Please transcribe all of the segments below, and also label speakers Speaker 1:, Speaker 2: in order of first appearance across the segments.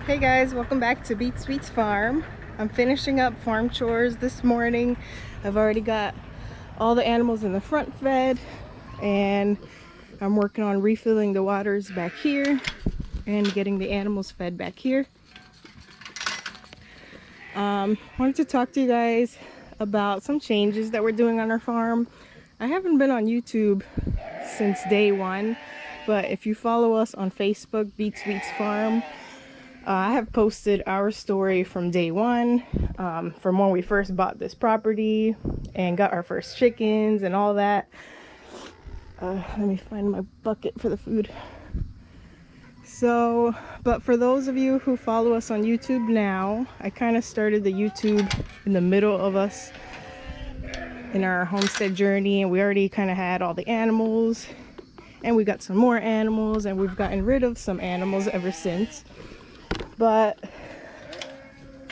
Speaker 1: Hey guys, welcome back to Beat Sweets Farm. I'm finishing up farm chores this morning. I've already got all the animals in the front fed, and I'm working on refilling the waters back here and getting the animals fed back here. Wanted to talk to you guys about some changes that we're doing on our farm. I haven't been on YouTube since day one, but if you follow us on Facebook, Beat Sweets Farm, I have posted our story from day one, from when we first bought this property and got our first chickens and all that. Let me find my bucket for the food. So, but for those of you who follow us on YouTube now, I kind of started the YouTube in the middle of us in our homestead journey, and we already kind of had all the animals, and we got some more animals, and we've gotten rid of some animals ever since. But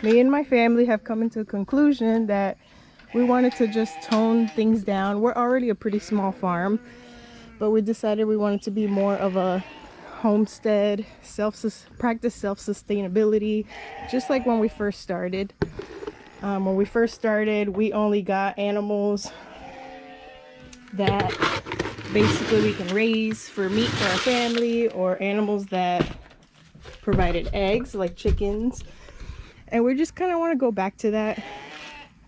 Speaker 1: me and my family have come into a conclusion that we wanted to just tone things down. We're already a pretty small farm, but we decided we wanted to be more of a homestead, practice self-sustainability, just like when we first started. When we first started, we only got animals that basically we can raise for meat for our family, or animals that provided eggs like chickens, and we just kind of want to go back to that.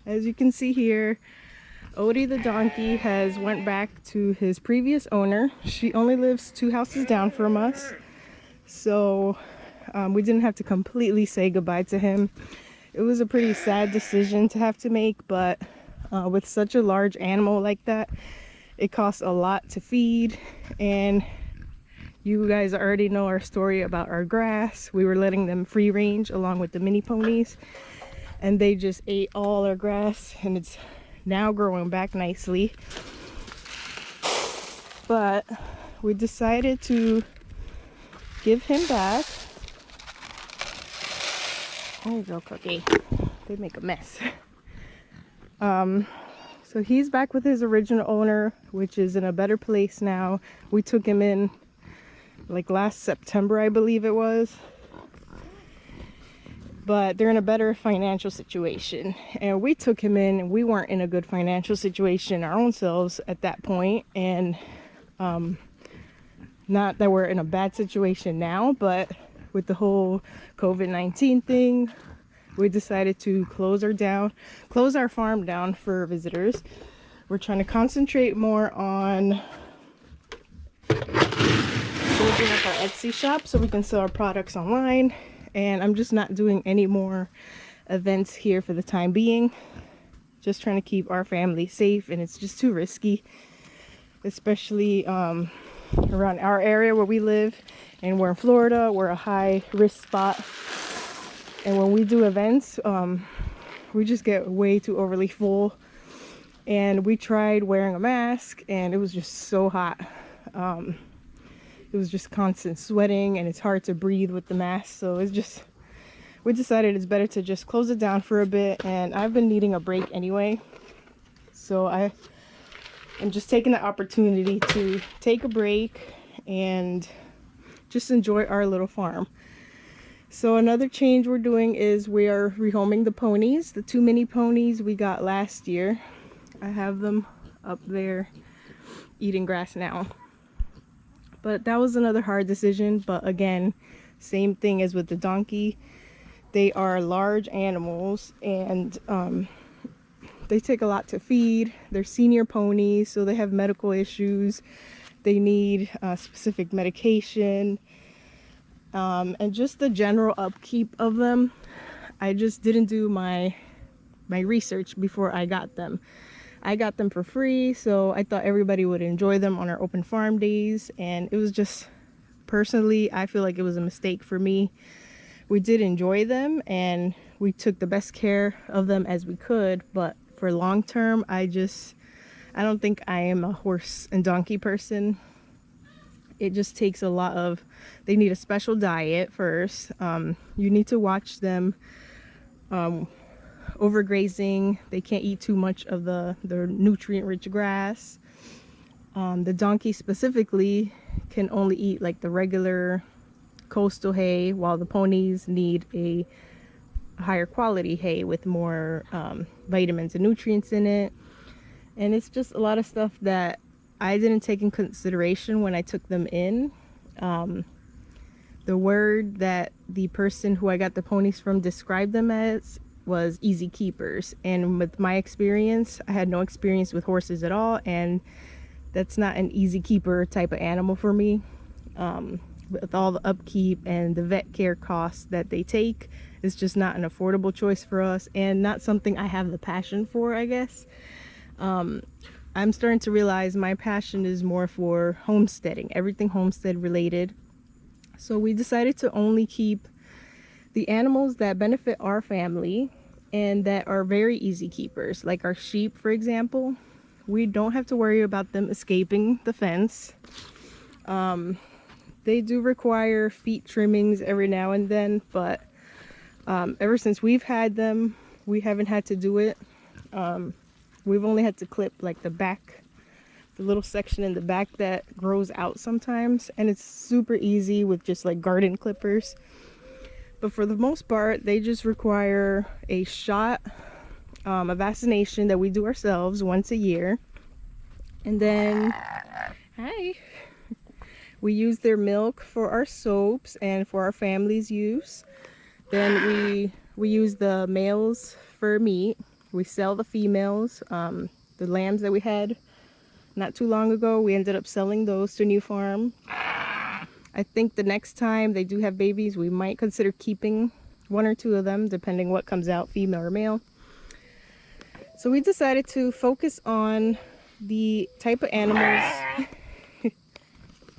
Speaker 1: As you can see here, Odie the donkey has went back to his previous owner. She only lives 2 houses down from us, so we didn't have to completely say goodbye to him. It was a pretty sad decision to have to make, but with such a large animal like that, it costs a lot to feed. And you guys already know our story about our grass. We were letting them free range along with the mini ponies, and they just ate all our grass, and it's now growing back nicely. But we decided to give him back. There you go, Cookie. They make a mess. So he's back with his original owner, which is in a better place now. We took him in like last September, I believe it was, but they're in a better financial situation, and we took him in and we weren't in a good financial situation our own selves at that point. And not that we're in a bad situation now, but with the whole COVID-19 thing, we decided to close our farm down for visitors. We're trying to concentrate more on building up our Etsy shop so we can sell our products online, and I'm just not doing any more events here for the time being. Just trying to keep our family safe, and it's just too risky, especially around our area where we live. And we're in Florida, we're a high risk spot, and when we do events, we just get way too overly full. And we tried wearing a mask, and it was just so hot. It was just constant sweating, and it's hard to breathe with the mask. So we decided it's better to just close it down for a bit, and I've been needing a break anyway. So I am just taking the opportunity to take a break and just enjoy our little farm. So another change we're doing is we are rehoming the ponies. The 2 mini ponies we got last year. I have them up there eating grass now. But that was another hard decision. But again, same thing as with the donkey. They are large animals, and they take a lot to feed. They're senior ponies, so they have medical issues. They need specific medication, and just the general upkeep of them. I just didn't do my research before I got them. I got them for free, so I thought everybody would enjoy them on our open farm days, and it was just, personally, I feel like it was a mistake for me. We did enjoy them, and we took the best care of them as we could, but for long term, I don't think I am a horse and donkey person. It just takes a lot of, they need a special diet first. You need to watch them overgrazing. They can't eat too much of the nutrient rich grass. The donkey specifically can only eat like the regular coastal hay, while the ponies need a higher quality hay with more vitamins and nutrients in it. And it's just a lot of stuff that I didn't take in consideration when I took them in. The word that the person who I got the ponies from described them as was easy keepers, and with my experience, I had no experience with horses at all, and that's not an easy keeper type of animal for me. With all the upkeep and the vet care costs that they take, it's just not an affordable choice for us, and not something I have the passion for, I guess. I'm starting to realize my passion is more for homesteading, everything homestead related. So we decided to only keep the animals that benefit our family and that are very easy keepers, like our sheep, for example. We don't have to worry about them escaping the fence. They do require feet trimmings every now and then, but ever since we've had them, we haven't had to do it. We've only had to clip like the back, the little section in the back that grows out sometimes, and it's super easy with just like garden clippers. But for the most part, they just require a shot, a vaccination that we do ourselves once a year. And then, hi, we use their milk for our soaps and for our family's use. Then we use the males for meat. We sell the females. The lambs that we had not too long ago, we ended up selling those to New Farm. I think the next time they do have babies, we might consider keeping one or two of them, depending what comes out, female or male. So we decided to focus on the type of animals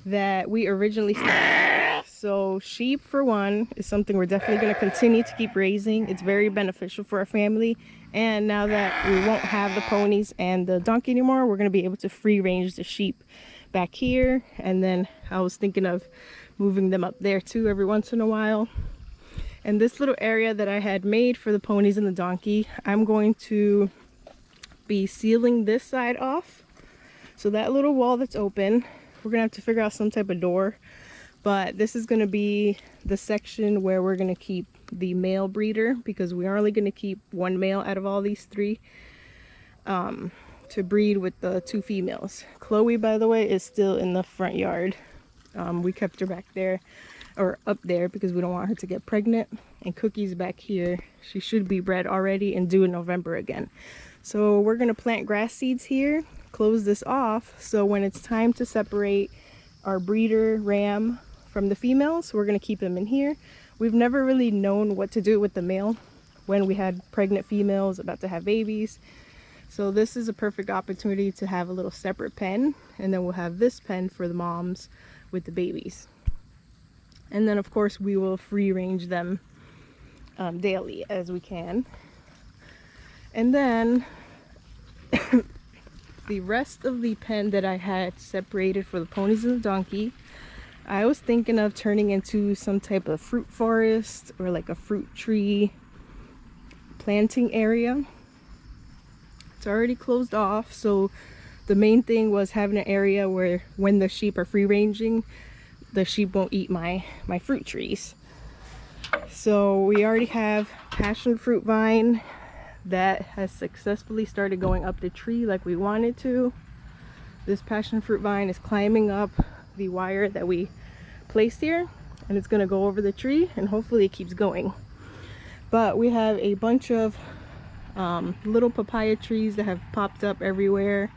Speaker 1: that we originally started. So sheep, for one, is something we're definitely going to continue to keep raising. It's very beneficial for our family. And now that we won't have the ponies and the donkey anymore, we're going to be able to free range the sheep back here. And then I was thinking of moving them up there too every once in a while. And this little area that I had made for the ponies and the donkey, I'm going to be sealing this side off. So that little wall that's open, we're gonna have to figure out some type of door, but this is going to be the section where we're going to keep the male breeder, because we are only going to keep one male out of all these three to breed with the two females. Chloe, by the way, is still in the front yard. We kept her back there, or up there, because we don't want her to get pregnant. And Cookie's back here. She should be bred already and due in November again. So we're going to plant grass seeds here, close this off, so when it's time to separate our breeder ram from the females, we're going to keep them in here. We've never really known what to do with the male when we had pregnant females about to have babies. So this is a perfect opportunity to have a little separate pen, and then we'll have this pen for the moms with the babies. And then of course we will free range them daily as we can. And then the rest of the pen that I had separated for the ponies and the donkey, I was thinking of turning into some type of fruit forest or like a fruit tree planting area. It's already closed off, so the main thing was having an area where when the sheep are free ranging, the sheep won't eat my fruit trees. So we already have passion fruit vine that has successfully started going up the tree like we wanted to. This passion fruit vine is climbing up the wire that we placed here, and it's going to go over the tree, and hopefully it keeps going. But we have a bunch of little papaya trees that have popped up everywhere.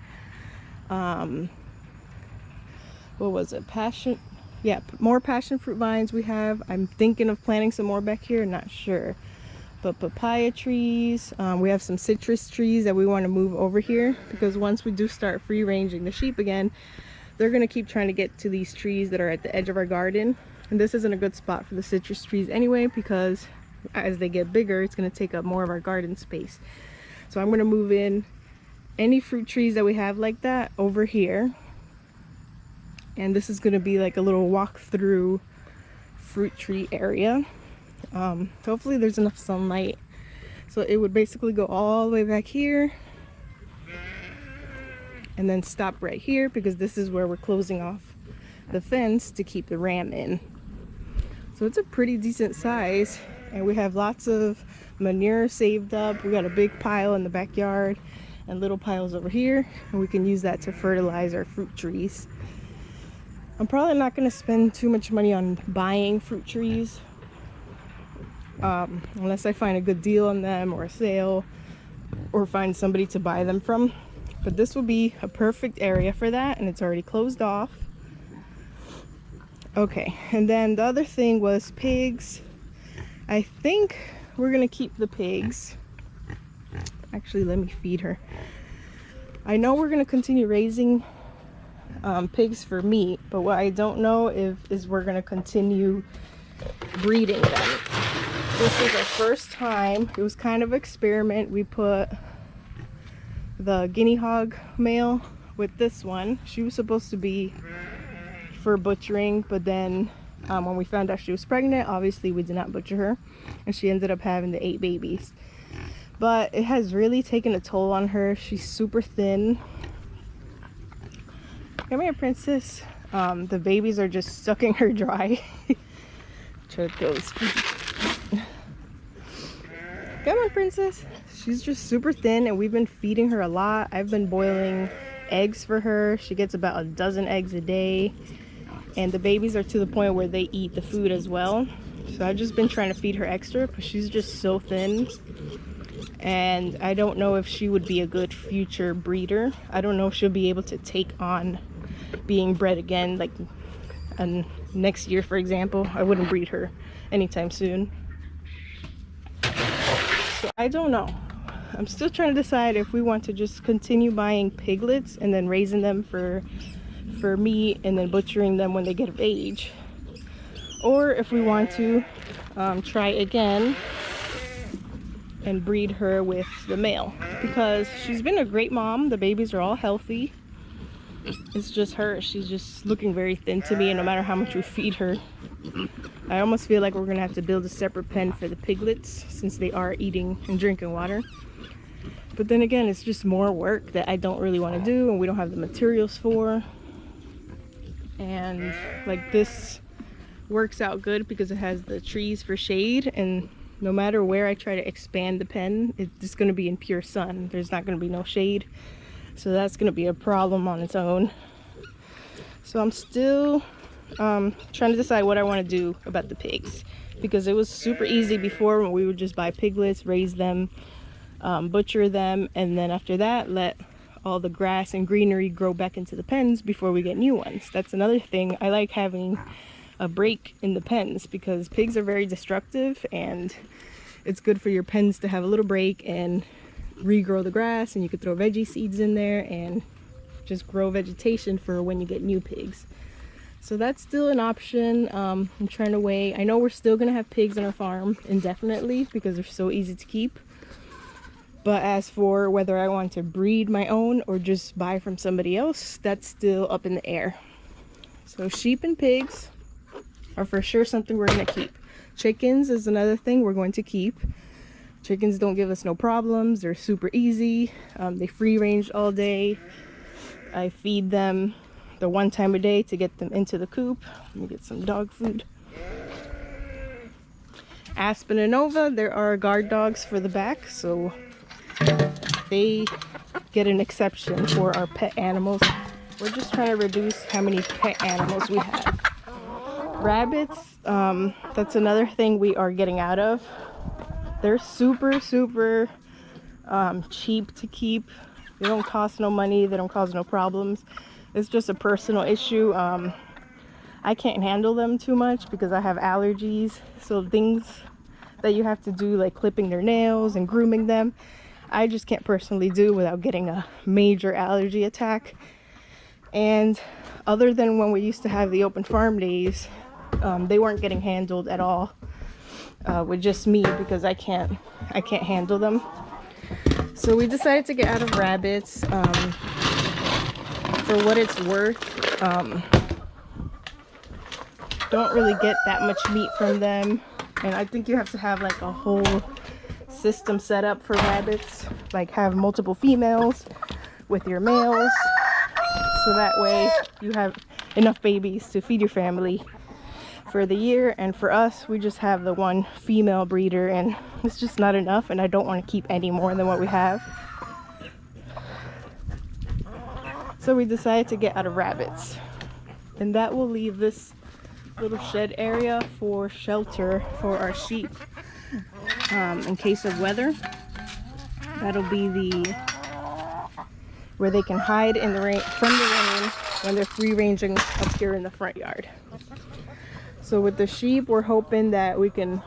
Speaker 1: What was it? More passion fruit vines we have. I'm thinking of planting some more back here, not sure. But papaya trees, we have some citrus trees that we want to move over here, because once we do start free ranging the sheep again, they're going to keep trying to get to these trees that are at the edge of our garden. And this isn't a good spot for the citrus trees anyway, because as they get bigger, it's going to take up more of our garden space. So I'm going to move in any fruit trees that we have like that over here. And this is going to be like a little walk-through fruit tree area. Hopefully there's enough sunlight. So it would basically go all the way back here and then stop right here, because this is where we're closing off the fence to keep the ram in. So it's a pretty decent size, and we have lots of manure saved up. We got a big pile in the backyard and little piles over here, and we can use that to fertilize our fruit trees. I'm probably not going to spend too much money on buying fruit trees unless I find a good deal on them or a sale, or find somebody to buy them from. But this will be a perfect area for that, and it's already closed off. Okay, and then the other thing was pigs. I think we're gonna keep the pigs. Actually, let me feed her. I know we're gonna continue raising pigs for meat, but what I don't know is we're gonna continue breeding them. This is our first time. It was kind of an experiment. We put the guinea hog male with this one. She was supposed to be for butchering, but then when we found out she was pregnant, obviously we did not butcher her, and she ended up having the 8 babies. But it has really taken a toll on her. She's super thin. Come here, princess. The babies are just sucking her dry. Those feet. Come on, princess. She's just super thin, and we've been feeding her a lot. I've been boiling eggs for her. She gets about a dozen eggs a day, and the babies are to the point where they eat the food as well. So I've just been trying to feed her extra, but she's just so thin, and I don't know if she would be a good future breeder. I don't know if she'll be able to take on being bred again, like next year, for example. I wouldn't breed her anytime soon. So I don't know. I'm still trying to decide if we want to just continue buying piglets and then raising them for meat and then butchering them when they get of age, or if we want to try again and breed her with the male, because she's been a great mom. The babies are all healthy. It's just her. She's just looking very thin to me, and no matter how much we feed her, I almost feel like we're gonna have to build a separate pen for the piglets, since they are eating and drinking water. But then again, it's just more work that I don't really want to do, and we don't have the materials for. And like, this works out good because it has the trees for shade, and no matter where I try to expand the pen, it's just going to be in pure sun. There's not going to be no shade, so that's going to be a problem on its own. So I'm still trying to decide what I want to do about the pigs, because it was super easy before when we would just buy piglets, raise them, butcher them, and then after that let all the grass and greenery grow back into the pens before we get new ones. That's another thing. I like having a break in the pens, because pigs are very destructive, and it's good for your pens to have a little break and regrow the grass, and you could throw veggie seeds in there and just grow vegetation for when you get new pigs. So that's still an option. I'm trying to weigh. I know we're still gonna have pigs on our farm indefinitely because they're so easy to keep. But as for whether I want to breed my own or just buy from somebody else, that's still up in the air. So sheep and pigs are for sure something we're going to keep. Chickens is another thing we're going to keep. Chickens don't give us no problems. They're super easy. They free range all day. I feed them the one time a day to get them into the coop. Let me get some dog food. Aspen and Nova, there are guard dogs for the back, so they get an exception for our pet animals. We're just trying to reduce how many pet animals we have. Rabbits, that's another thing we are getting out of. They're super cheap to keep. They don't cost no money. They don't cause no problems. It's just a personal issue. I can't handle them too much because I have allergies. So things that you have to do, like clipping their nails and grooming them, I just can't personally do without getting a major allergy attack. And other than when we used to have the open farm days, they weren't getting handled at all with just me, because I can't handle them. So we decided to get out of rabbits. For what it's worth, don't really get that much meat from them, and I think you have to have like a whole system set up for rabbits, like have multiple females with your males, so that way you have enough babies to feed your family for the year, and for us we just have the one female breeder and it's just not enough, and I don't want to keep any more than what we have. So we decided to get out of rabbits, and that will leave this little shed area for shelter for our sheep in case of weather. That'll be where they can hide in the rain, from the rain, when they're free ranging up here in the front yard. So with the sheep, we're hoping that we can,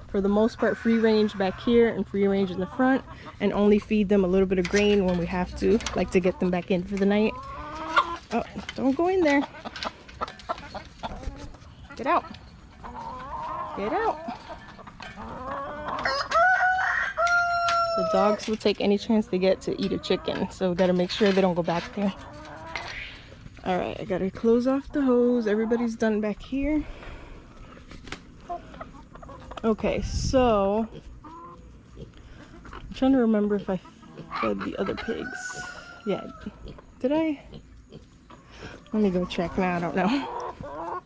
Speaker 1: for the most part, free range back here and free range in the front, and only feed them a little bit of grain when we have to, like to get them back in for the night. Oh, don't go in there. Get out. Get out. The dogs will take any chance they get to eat a chicken, so we gotta make sure they don't go back there. All right, I gotta close off the hose. Everybody's done back here. Okay, so I'm trying to remember if I fed the other pigs. Yeah, did I? Let me go check now. I don't know.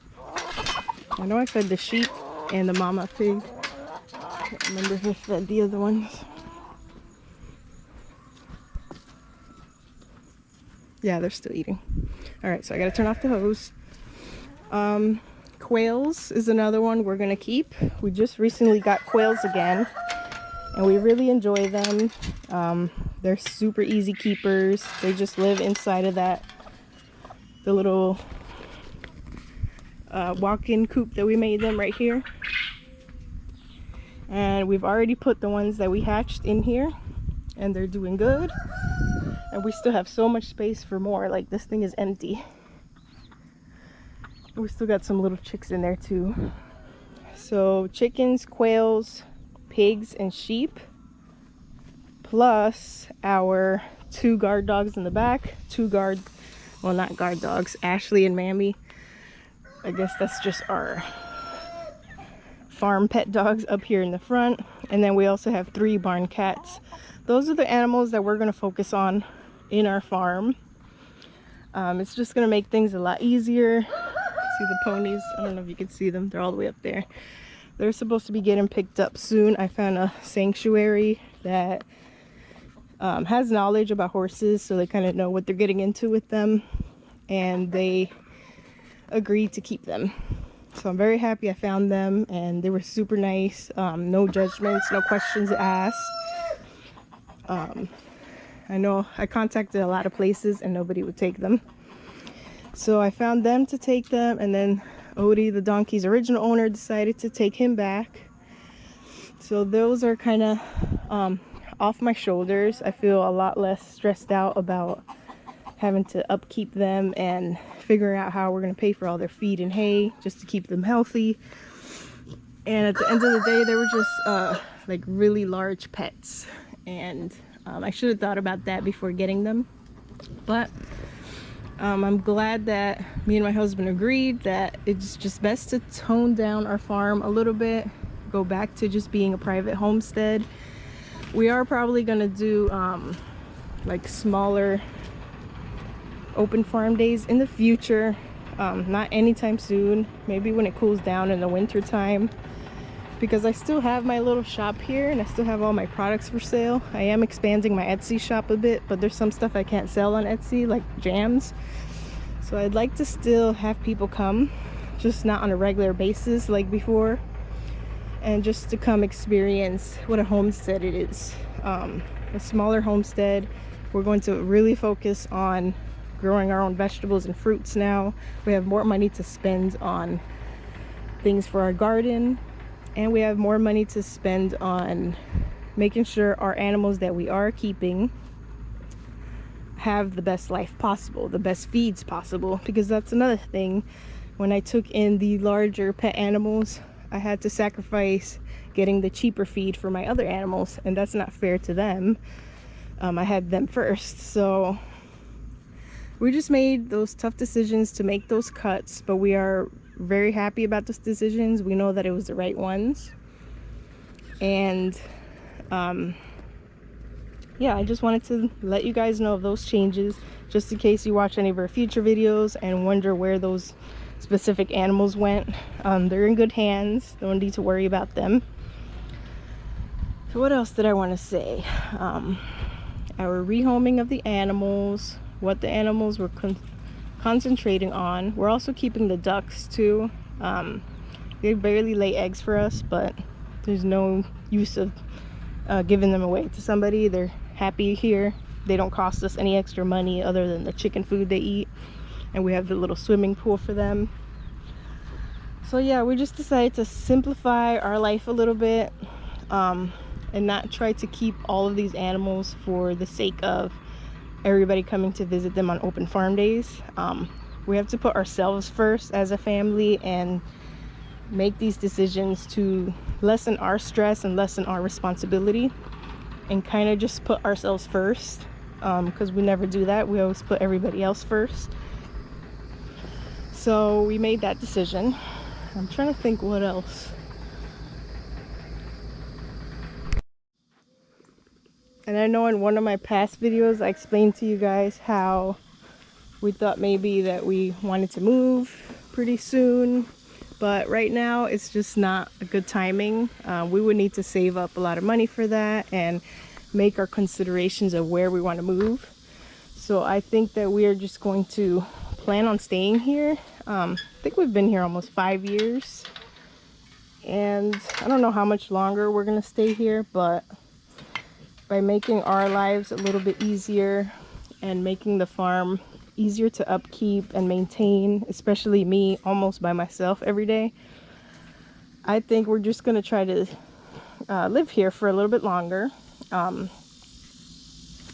Speaker 1: I know I fed the sheep and the mama pig. I can't remember if I fed the other ones. Yeah, they're still eating. All right, so I gotta turn off the hose. Quails is another one we're gonna keep. We just recently got quails again, and we really enjoy them. They're super easy keepers. They just live inside of the little walk-in coop that we made them right here. And we've already put the ones that we hatched in here, and they're doing good. And we still have so much space for more. Like, this thing is empty. We still got some little chicks in there too. So chickens, quails, pigs, and sheep, plus our 2 guard dogs in the back. Well, not guard dogs, Ashley and Mammy. I guess that's just our farm pet dogs up here in the front. And then we also have 3 barn cats. Those are the animals that we're going to focus on in our farm. It's just going to make things a lot easier. See the ponies? I don't know if you can see them. They're all the way up there. They're supposed to be getting picked up soon. I found a sanctuary that has knowledge about horses, so they kind of know what they're getting into with them, and they agreed to keep them. So I'm very happy I found them, and they were super nice. No judgments, no questions asked. I know I contacted a lot of places and nobody would take them. So I found them to take them, and then Odie, the donkey's original owner, decided to take him back. So those are kind of off my shoulders. I feel a lot less stressed out about having to upkeep them and figuring out how we're going to pay for all their feed and hay just to keep them healthy. And at the end of the day, they were just like really large pets, and I should have thought about that before getting them. But I'm glad that me and my husband agreed that it's just best to tone down our farm a little bit, go back to just being a private homestead. We are probably going to do like smaller open farm days in the future, not anytime soon, maybe when it cools down in the winter time, because I still have my little shop here and I still have all my products for sale. I am expanding my Etsy shop a bit, but there's some stuff I can't sell on Etsy, like jams. So I'd like to still have people come, just not on a regular basis like before, and just to come experience what a homestead it is. A smaller homestead. We're going to really focus on growing our own vegetables and fruits now. We have more money to spend on things for our garden, and we have more money to spend on making sure our animals that we are keeping have the best life possible, the best feeds possible, because that's another thing. When I took in the larger pet animals, I had to sacrifice getting the cheaper feed for my other animals, and that's not fair to them. I had them first, so we just made those tough decisions to make those cuts, but we are very happy about those decisions. We know that it was the right ones. And yeah, I just wanted to let you guys know of those changes, just in case you watch any of our future videos and wonder where those specific animals went. They're in good hands. Don't need to worry about them. So what else did I want to say? Our rehoming of the animals, what the animals were concentrating on. We're also keeping the ducks too. They barely lay eggs for us, but there's no use of giving them away to somebody. They're happy here. They don't cost us any extra money other than the chicken food they eat, and we have the little swimming pool for them. So yeah, we just decided to simplify our life a little bit, and not try to keep all of these animals for the sake of everybody coming to visit them on open farm days. We have to put ourselves first as a family and make these decisions to lessen our stress and lessen our responsibility, and kind of just put ourselves first, because we never do that. We always put everybody else first. So we made that decision. I'm trying to think what else. And I know in one of my past videos I explained to you guys how we thought maybe that we wanted to move pretty soon, but right now it's just not a good timing. We would need to save up a lot of money for that and make our considerations of where we want to move. So I think that we are just going to plan on staying here. I think we've been here almost 5 years, and I don't know how much longer we're gonna stay here, but by making our lives a little bit easier and making the farm easier to upkeep and maintain, especially me almost by myself every day, I think we're just going to try to live here for a little bit longer.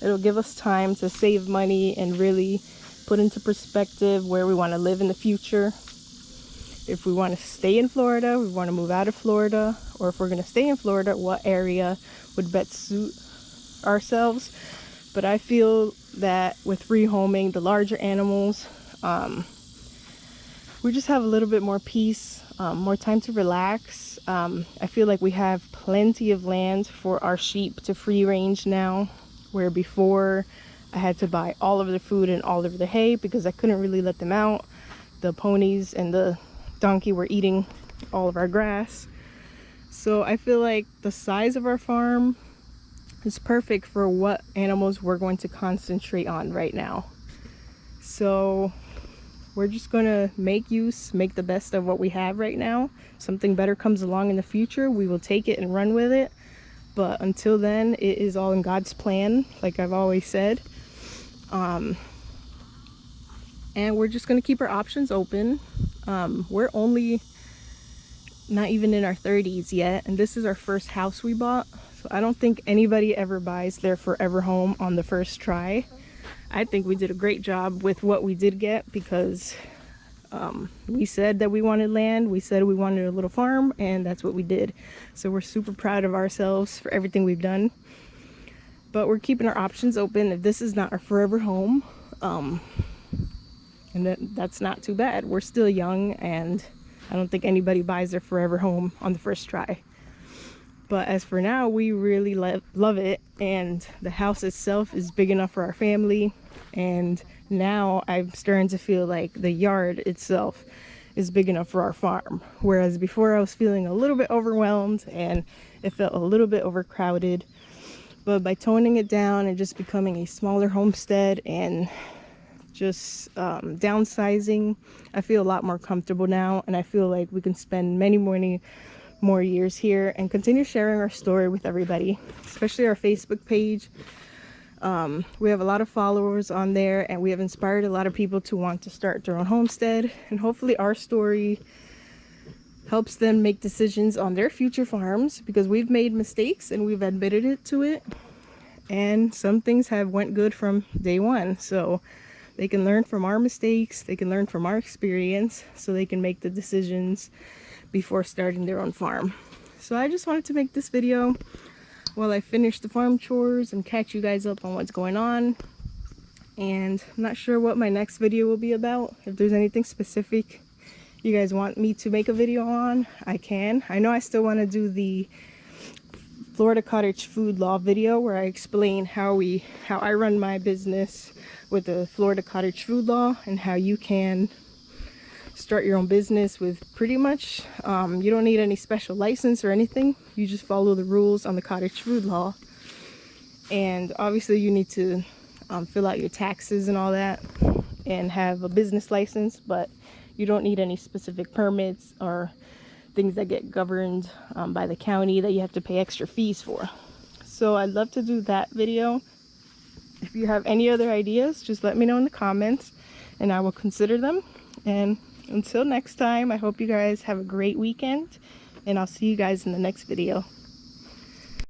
Speaker 1: It'll give us time to save money and really put into perspective where we want to live in the future. If we want to stay in Florida, we want to move out of Florida, or if we're going to stay in Florida, what area would best suit ourselves. But I feel that with rehoming the larger animals, we just have a little bit more peace, more time to relax. I feel like we have plenty of land for our sheep to free range now, where before I had to buy all of the food and all of the hay because I couldn't really let them out. The ponies and the donkey were eating all of our grass. So I feel like the size of our farm is perfect for what animals we're going to concentrate on right now. So we're just gonna make the best of what we have right now. Something better comes along in the future, we will take it and run with it. But until then, it is all in God's plan, like I've always said. And we're just gonna keep our options open. We're only not even in our 30s yet, and this is our first house we bought. So I don't think anybody ever buys their forever home on the first try. I think we did a great job with what we did get, because we said that we wanted land, we said we wanted a little farm, and that's what we did. So we're super proud of ourselves for everything we've done. But we're keeping our options open. If this is not our forever home, and that's not too bad. We're still young, and I don't think anybody buys their forever home on the first try. But as for now, we really love it, and the house itself is big enough for our family. And now I'm starting to feel like the yard itself is big enough for our farm. Whereas before I was feeling a little bit overwhelmed and it felt a little bit overcrowded. But by toning it down and just becoming a smaller homestead and just downsizing, I feel a lot more comfortable now, and I feel like we can spend many more years here and continue sharing our story with everybody, especially our Facebook page. We have a lot of followers on there, and we have inspired a lot of people to want to start their own homestead, and hopefully our story helps them make decisions on their future farms, because we've made mistakes and we've admitted it to it, and some things have went good from day one. So they can learn from our mistakes, they can learn from our experience, so they can make the decisions before starting their own farm. So I just wanted to make this video while I finish the farm chores and catch you guys up on what's going on. And I'm not sure what my next video will be about. If there's anything specific you guys want me to make a video on, I can. I know I still want to do the Florida cottage food law video where I explain how I run my business with the Florida cottage food law, and how you can start your own business with pretty much. You don't need any special license or anything. You just follow the rules on the cottage food law. And obviously you need to fill out your taxes and all that and have a business license, but you don't need any specific permits or things that get governed by the county that you have to pay extra fees for. So I'd love to do that video. If you have any other ideas, just let me know in the comments and I will consider them. And until next time, I hope you guys have a great weekend, and I'll see you guys in the next video.